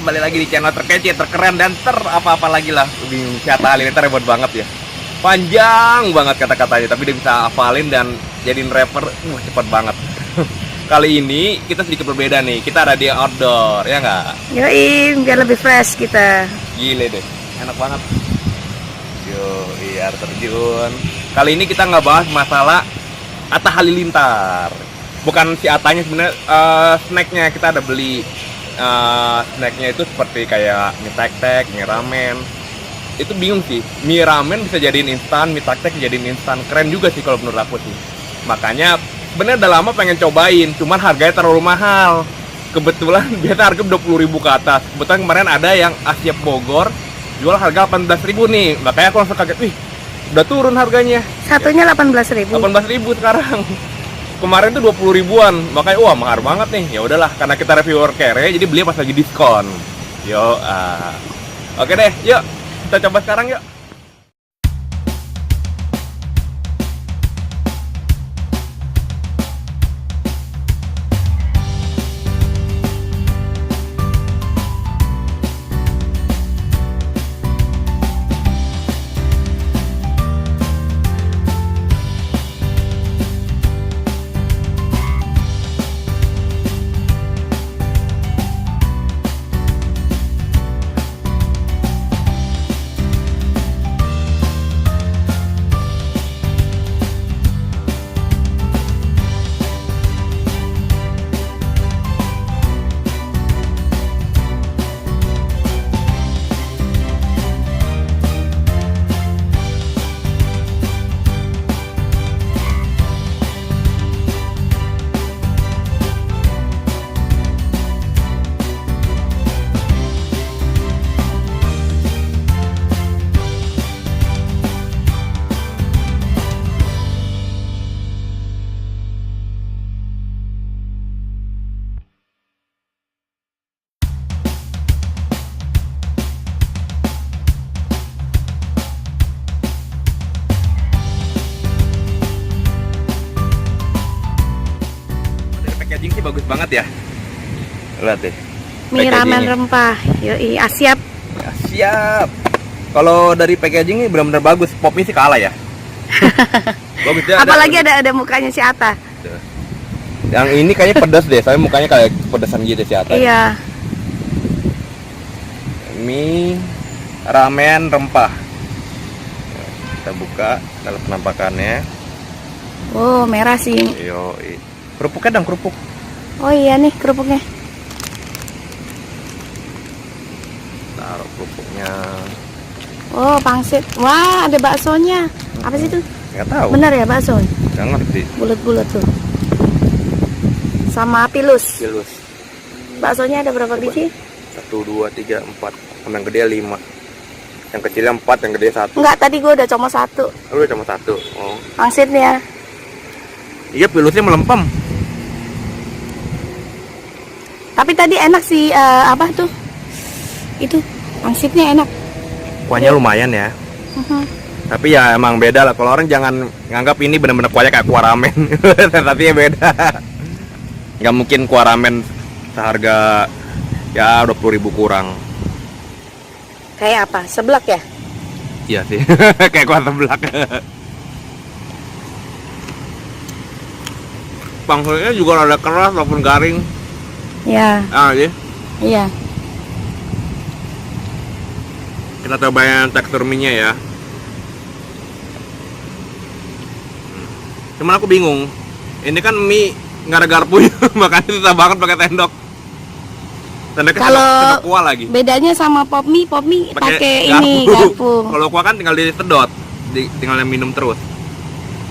kembali lagi di channel terkece, terkeren, dan apa-apa lagi lah. Bingung kata Halilintar hebat banget ya. Panjang banget kata-katanya, tapi dia bisa hafalin dan jadiin rapper, cepet banget. Kali ini kita sedikit berbeda nih, kita ada di outdoor, ya nggak? Yoi, biar lebih fresh kita. Gile deh, enak banget. Yo, air terjun. Kali ini kita nggak bahas masalah Atta Halilintar. Bukan si Atanya sebenarnya, snacknya kita ada beli. Snacknya itu seperti kayak mie tek-tek, mie ramen. Itu bingung sih, mie ramen bisa jadiin instan, mie tek-tek jadiin instan. Keren juga sih kalau menurut aku sih. Makanya sebenarnya udah lama pengen cobain, cuman harganya terlalu mahal. Kebetulan biasa harga 20.000 ke atas. Kebetulan kemarin ada yang Asia Bogor jual harga 18.000 nih. Makanya aku langsung kaget, wih, udah turun harganya. Satunya 18.000. 18.000 sekarang. Kemarin tuh 20 ribuan, makanya wah mahal banget nih. Ya udahlah, karena kita reviewer kere, jadi beli pas lagi diskon. Yo, oke deh, yuk kita coba sekarang yuk. Packaging sih bagus banget ya. Lihat deh. Mie ramen rempah. Yoi, siap. Ya, siap. Kalau dari packaging ini benar-benar bagus. Popnya sih kalah ya. Bagus ya. Apalagi ada mukanya si Atta. Yang ini kayaknya pedas deh. Saya mukanya kayak pedasan gitu si Atta. Iya. Mie ramen rempah. Kita buka dalam penampakannya. Oh, merah sih. Yo, kerupuknya dong, kerupuk. Oh iya nih kerupuknya. Taruh kerupuknya. Oh, pangsit. Wah, ada baksonya. Apa sih itu? Nggak tahu. Benar ya bakso? Nggak ngerti. Bulat-bulat tuh. Sama pilus. Pilus. Baksonya ada berapa biji? 1, 2, 3, 4. Yang gede 5. Yang kecilnya 4, yang gede 1. Enggak, tadi gue udah cuma 1. Lu cuma 1. Oh. Pangsitnya. Iya, pilusnya melempem. Tapi tadi enak sih, apa tuh? Itu, pangsitnya enak. Kuahnya lumayan ya. Tapi ya emang beda lah. Kalau orang jangan nganggap ini bener-bener kuahnya kayak kuah ramen. Tapi ya beda. Nggak mungkin kuah ramen seharga ya 20.000 kurang. Kayak apa? Seblak ya? Iya sih. Kayak kuah seblak. Pangsitnya juga rada keras walaupun garing. Ya. Iya. Iya. Kita cobain tekstur mie-nya ya. Cuman aku bingung. Ini kan mie nggak ada garpunya, makanya susah banget pakai sendok. Sendoknya Kalau sendok kuah lagi. bedanya sama pop mie pakai ini garpu. Kalau kuah kan tinggal disedot, tinggal minum terus.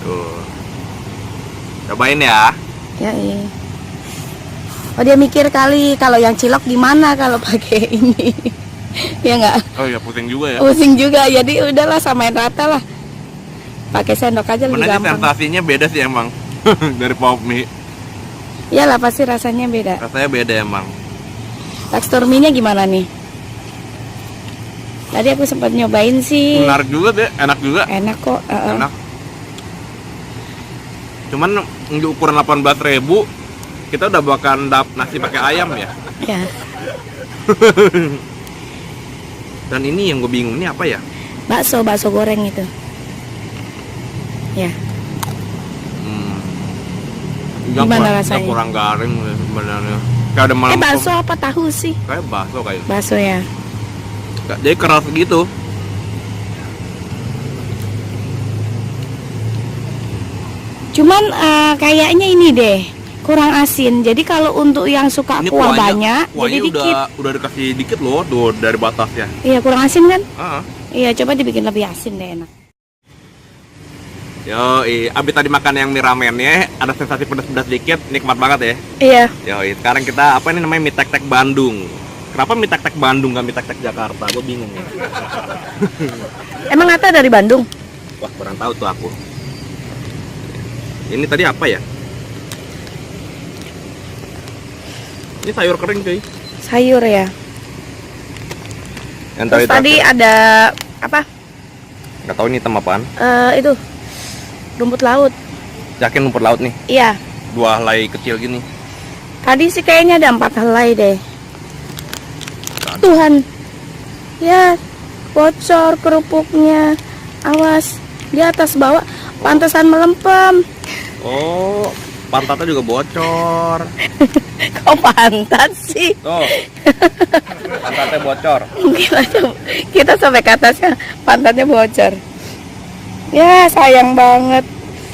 Tuh. Cobain ya. Ya, iya. Oh, dia mikir kali kalau yang cilok gimana kalau pakai ini. Ya enggak? Oh ya, pusing juga ya. Pusing juga. Jadi udahlah samain rata lah. Pakai sendok aja lebih Sebenarnya gampang. sensasinya beda sih emang. Dari pop mie. Iyalah pasti rasanya beda. Rasanya beda emang. Tekstur mie-nya gimana nih? Tadi aku sempat nyobain sih. Menarik juga deh, enak juga. Enak kok. Enak. Cuman di ukuran 18.000 kita udah bahkan nasi pakai ayam ya. Ya. Dan ini yang gue bingung ini apa ya? Bakso goreng itu. Ya. Gimana rasanya? Kurang garing sebenarnya. Kayak ada malam. Bakso apa tahu sih? Kayak bakso kayak. Bakso ya. Jadi keras gitu. Cuman kayaknya ini deh kurang asin. Jadi kalau untuk yang suka Ini kuah banyak, jadi dikit. Udah dikasih dikit loh, tuh dari batasnya. Iya kurang asin kan? Heeh. Iya coba dibikin lebih asin deh enak. Yo, abis tadi makan yang mie ramennya, ada sensasi pedas-pedas dikit, nikmat banget ya. Iya. Yo, sekarang kita apa ini namanya mie tek-tek Bandung. Kenapa mie tek-tek Bandung nggak mie tek-tek Jakarta? Gue bingung ya. Emang Ata dari Bandung? Wah, kurang tahu tuh aku. Ini tadi apa ya? Ini sayur kering cuy. Sayur ya. Yang Terus tadi ada apa? Nggak tahu ini hitam apaan. Itu rumput laut. Yakin rumput laut nih? Iya. 2 helai kecil gini. Tadi sih kayaknya ada 4 helai deh. Tuhan. Ya, bocor kerupuknya. Awas, di atas bawah pantesan melempem. Oh, pantatnya juga bocor. Kok pantat sih? Tuh. Pantatnya bocor. Kita sampai ke atasnya pantatnya bocor. Ya, sayang banget.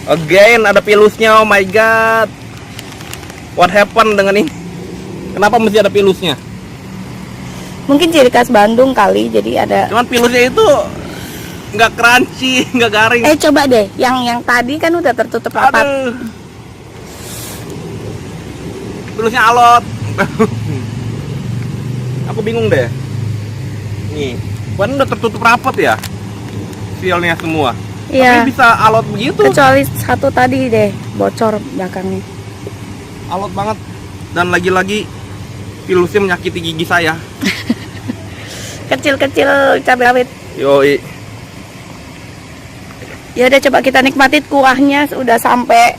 Again, ada pilusnya. Oh my god. What happened dengan ini? Kenapa mesti ada pilusnya? Mungkin ciri khas Bandung kali, jadi ada. Cuman pilusnya itu nggak crunchy, nggak garing. Coba deh, yang tadi kan udah tertutup rapat. Aduh. Pilusnya alot. Aku bingung deh. Nih, kan udah tertutup rapat ya, sealnya semua. Iya. Tapi bisa alot begitu. Kecuali satu tadi deh, bocor belakangnya. Alot banget. Dan lagi-lagi pilusnya menyakiti gigi saya. Kecil-kecil cabai rawit. Yoi. Ya udah coba kita nikmatin kuahnya udah sampai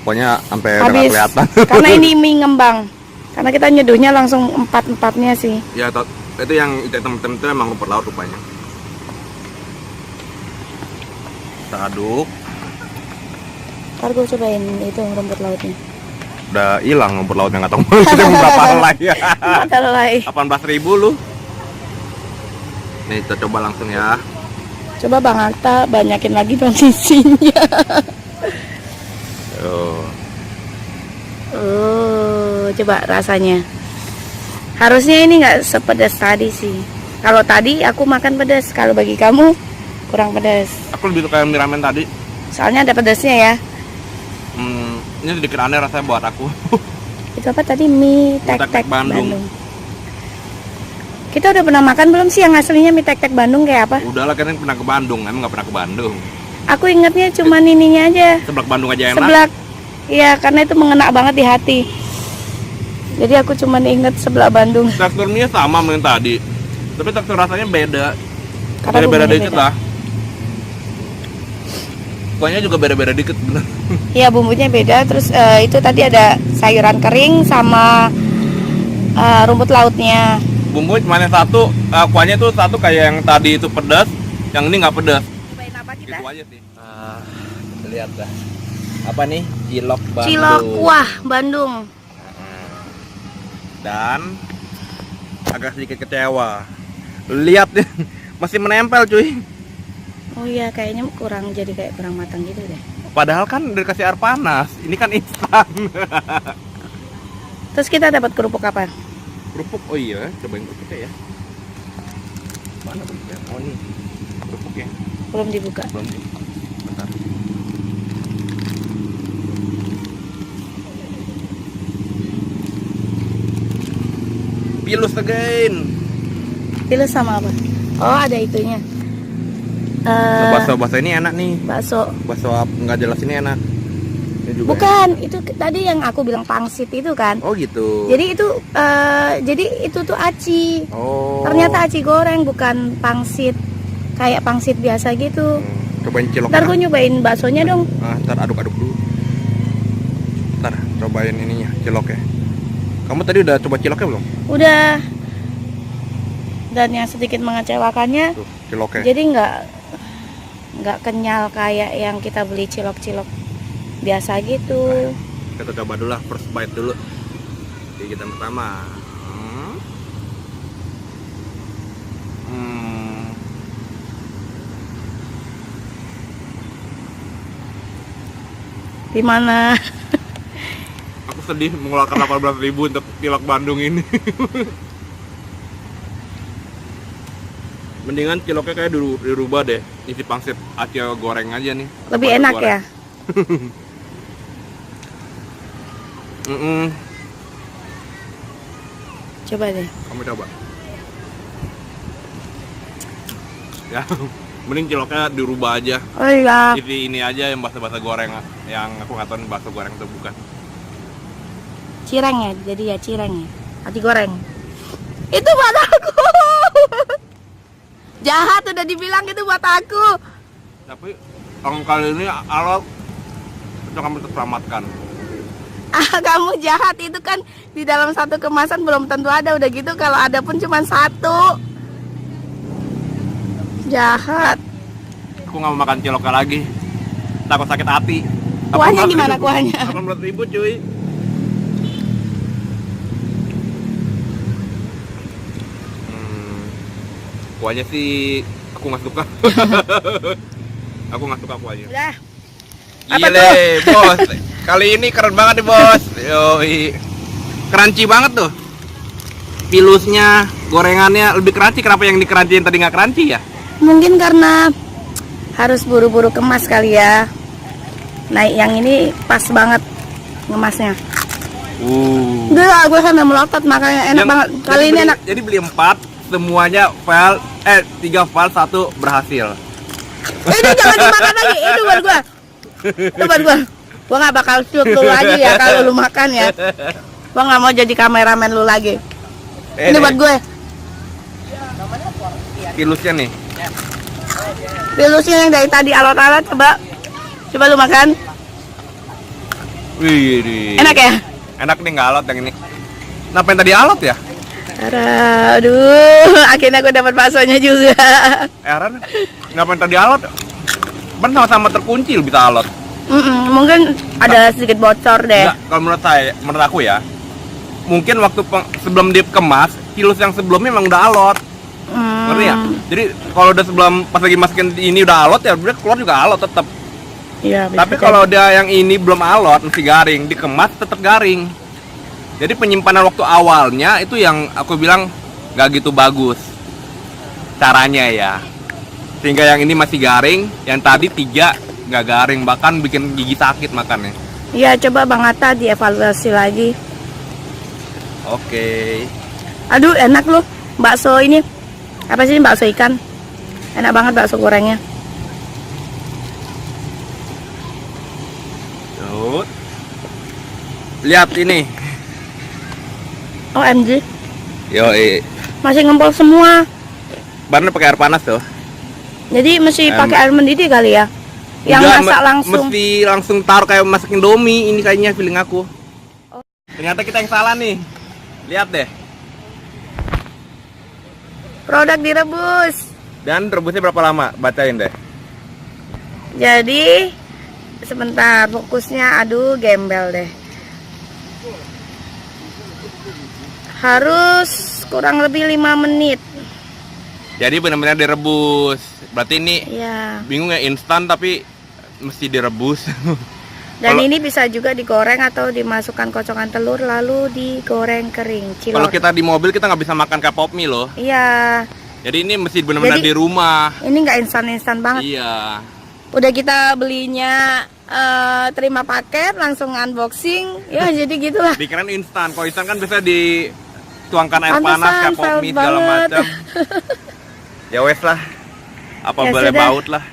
Pokoknya sampai udah nggak habis. kelihatan. Karena ini mie ngembang. Karena kita nyeduhnya langsung 4-4-nya sih. Ya, itu yang hitam-hitam itu emang rumput laut rupanya. Kita aduk. Ntar gue cobain itu rumput lautnya. Udah hilang rumput lautnya, nggak tahu sudah berapa helai ya. 4 helai. 18.000 lu. Nih kita coba langsung ya. Coba Bang Atta banyakin lagi dong isinya. Coba rasanya. Harusnya ini nggak sepedas tadi sih. Kalau tadi aku makan pedas, kalau bagi kamu kurang pedas. Aku lebih suka yang mie ramen tadi. Soalnya ada pedasnya ya. Ini sedikit aneh rasanya buat aku. Itu apa tadi? Mie tek-tek Bandung. Kita udah pernah makan belum sih yang aslinya mie tek-tek Bandung kayak apa? Udah lah, kan pernah ke Bandung, emang nggak pernah ke Bandung. Aku ingatnya cuman ininya aja. Seblak Bandung aja enak. Seblak. Iya, karena itu mengena banget di hati. Jadi aku cuman inget seblak Bandung. Tekstur mie sama dengan tadi, tapi tekstur rasanya beda. Karena Beda-beda bumbunya dikit beda. lah. Kuahnya juga beda-beda dikit bener. Iya, bumbunya beda. Terus itu tadi ada sayuran kering sama rumput lautnya. Bumbu cuma yang satu, kuahnya tuh satu kayak yang tadi itu pedas, yang ini nggak pedas. Cobain apa kita? Itu aja sih. Kita lihat dah. Apa nih? Cilok Bandung. Cilok kuah Bandung. Dan agak sedikit kecewa. Lihat nih, masih menempel cuy. Oh iya, kayaknya jadi kayak kurang matang gitu deh. Padahal kan udah dikasih air panas. Ini kan instan. Terus kita dapat kerupuk apa? Kerupuk, oh iya, cobain kerupuknya ya. Mana kerupuknya? Oh ini, kerupuknya. Belum dibuka. Belum sih. Bentar. Pilus again. Pilih sama apa? Oh, ada itunya. Bakso ini enak nih. Bakso. Bakso nggak jelas ini enak. Ini juga Bukan, itu tadi yang aku bilang pangsit itu kan. Oh gitu. Jadi itu tuh aci. Oh. Ternyata aci goreng bukan pangsit. Kayak pangsit biasa gitu. Cobain ciloknya. Ntar gue nyobain baksonya dong. Ntar aduk-aduk dulu. Ntar cobain ininya, ciloknya. Kamu tadi udah coba ciloknya belum? Udah. dan yang sedikit mengecewakannya, Tuh, ciloknya. jadi nggak kenyal kayak yang kita beli cilok-cilok biasa gitu. Kita coba dulu lah, first bite dulu. Gigitan pertama. Gimana? Aku sedih mengeluarkan 18.000 untuk cilok Bandung ini. Mendingan ciloknya kayak dirubah deh, isi pangsit acio goreng aja nih. Lebih Daripada enak goreng. ya? Coba deh. Kamu coba. Ya, mending ciloknya dirubah aja. Oh iya. Isi ini aja yang basa-basa goreng, yang aku nggak tahu nih bakso goreng atau bukan. Cireng ya, jadi ya cireng ya. Hati goreng. Itu buat aku. Jahat udah dibilang itu buat aku. Tapi tahun kali ini alot itu kamu terselamatkan. Ah, kamu jahat, itu kan di dalam satu kemasan belum tentu ada, udah gitu kalau ada pun cuma satu. Jahat. Aku nggak mau makan ciloknya lagi. Takut sakit hati. Kuahnya gimana kuahnya? 18.000 cuy. Kuahnya sih aku nggak suka. Aku nggak suka kuahnya. Udah. Apa Gile, bos. Kali ini keren banget nih, bos. Yoi. Crunchy banget tuh. Pilusnya, gorengannya lebih crunchy. Kenapa yang di crunchy yang tadi nggak crunchy ya? Mungkin karena harus buru-buru kemas kali ya. Nah, yang ini pas banget ngemasnya. Udah, gue kan udah melotot makanya enak banget. Kali ini enak. Jadi beli 4, semuanya file 3 file, 1 berhasil. Ini jangan dimakan lagi. Itu buat gue. Itu buat gue. Gue gak bakal shoot lu lagi ya kalau lu makan ya. Gue gak mau jadi kameramen lu lagi. Ini buat gue. Pilusnya nih. Pilusnya yang dari tadi alot-alot, coba lu makan. Wih, Enak ya? enak nih, nggak alot yang ini. Kenapa yang tadi alot ya? Aduh, akhirnya gue dapat baksonya juga. Heran, kenapa yang tadi alot? Kan sama-sama terkunci bisa alot. Mungkin ada sedikit bocor deh. Enggak, kalau menurut aku ya, mungkin waktu sebelum dikemas, pilus yang sebelumnya memang udah alot. Ngerti ya? Jadi kalau udah sebelum pas lagi masukin ini udah alot ya, udah keluar juga alot tetap. Iya, Tapi kalau udah yang ini belum alot, masih garing, dikemas tetap garing. Jadi penyimpanan waktu awalnya itu yang aku bilang nggak gitu bagus caranya ya. Sehingga yang ini masih garing, yang tadi 3 nggak garing, bahkan bikin gigi sakit makannya. Iya, coba Bang Atta dievaluasi lagi. Oke. Aduh, enak loh bakso ini. Apa sih, bakso ikan? Enak banget bakso gorengnya. Tuh. Lihat ini. OMG, Yoi. masih ngempol semua. Bahannya pakai air panas tuh. Jadi mesti pakai air mendidih kali ya? Yang Enggak, masak langsung. Mesti langsung taruh kayak masak Indomie ini kayaknya feeling aku. Ternyata kita yang salah nih. Lihat deh. Produk direbus. Dan rebusnya berapa lama? Bacain deh. Jadi sebentar, fokusnya, aduh gembel deh. Harus kurang lebih 5 menit. Jadi benar-benar direbus. Berarti ini Ya. bingung ya, instan tapi mesti direbus. Dan Kalau- ini bisa juga digoreng atau dimasukkan kocokan telur lalu digoreng kering. Kalau Cilok. kita di mobil kita nggak bisa makan kayak pop mie loh. Iya. Jadi ini mesti benar-benar Jadi- di rumah. Ini nggak instan-instan banget. Iya. Udah kita belinya terima paket langsung unboxing. Ya jadi gitulah. Dikirain instan. Kalau instan kan bisa dituangkan air Pantesan, panas kayak pop fail mie segala banget. macam. Ya wes lah. Apa Ya boleh sudah. baut lah.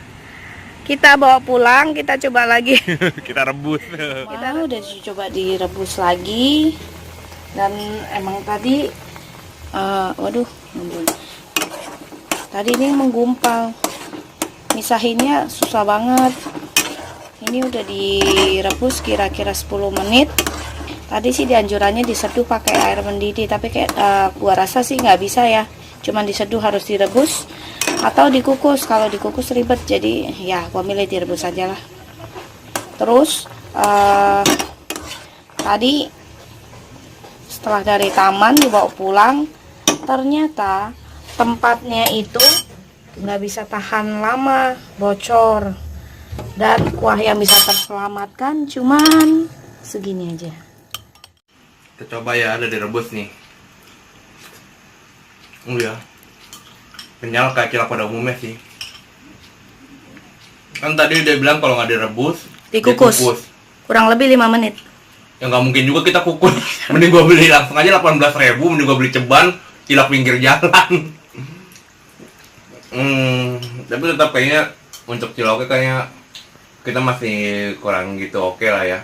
Kita bawa pulang, kita coba lagi. Kita rebus. Kita udah coba direbus lagi. Dan emang tadi waduh, ngebul. Tadi ini menggumpal. Misahinnya susah banget. Ini udah direbus kira-kira 10 menit. Tadi sih dianjurannya diseduh pakai air mendidih, tapi kayak gua rasa sih nggak bisa ya. cuman diseduh, harus direbus atau dikukus. Kalau dikukus ribet, jadi ya gua milih direbus aja lah. Terus tadi setelah dari taman dibawa pulang, ternyata tempatnya itu nggak bisa tahan lama, bocor, dan kuah yang bisa terselamatkan cuman segini aja. Kita coba ya, ada direbus nih. Ya, kenyal kayak cilok pada umumnya sih. Kan tadi dia bilang kalau nggak direbus, Dikukus. Kurang lebih 5 menit. Ya nggak mungkin juga kita kukus. Mending gua beli langsung aja 18.000, mending gua beli ceban cilok pinggir jalan. Tapi tetap kayaknya untuk ciloknya kayaknya kita masih kurang gitu oke lah ya.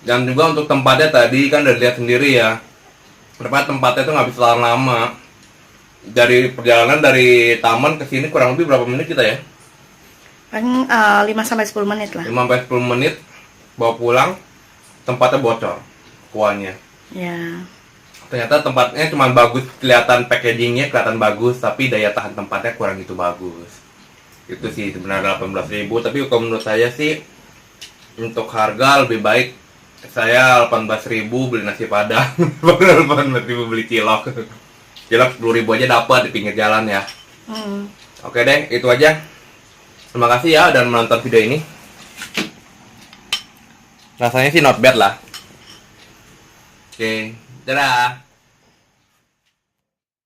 Dan juga untuk tempatnya tadi kan udah lihat sendiri ya. Tempatnya tuh nggak bisa tahan lama. Dari perjalanan dari taman ke sini kurang lebih berapa menit kita ya? Paling 5-10 menit lah. 5-10 menit bawa pulang, tempatnya bocor kuahnya. Ya. Ternyata tempatnya cuma bagus, kelihatan packagingnya kelihatan bagus, tapi daya tahan tempatnya kurang gitu bagus. Itu sih sebenarnya 18.000, tapi kalau menurut saya sih untuk harga lebih baik saya 18.000 beli nasi padang, 18.000 beli cilok. Cilok 10.000 aja dapat di pinggir jalan ya. Oke deh, itu aja. Terima kasih ya dan menonton video ini. Rasanya sih not bad lah. Oke, dadah.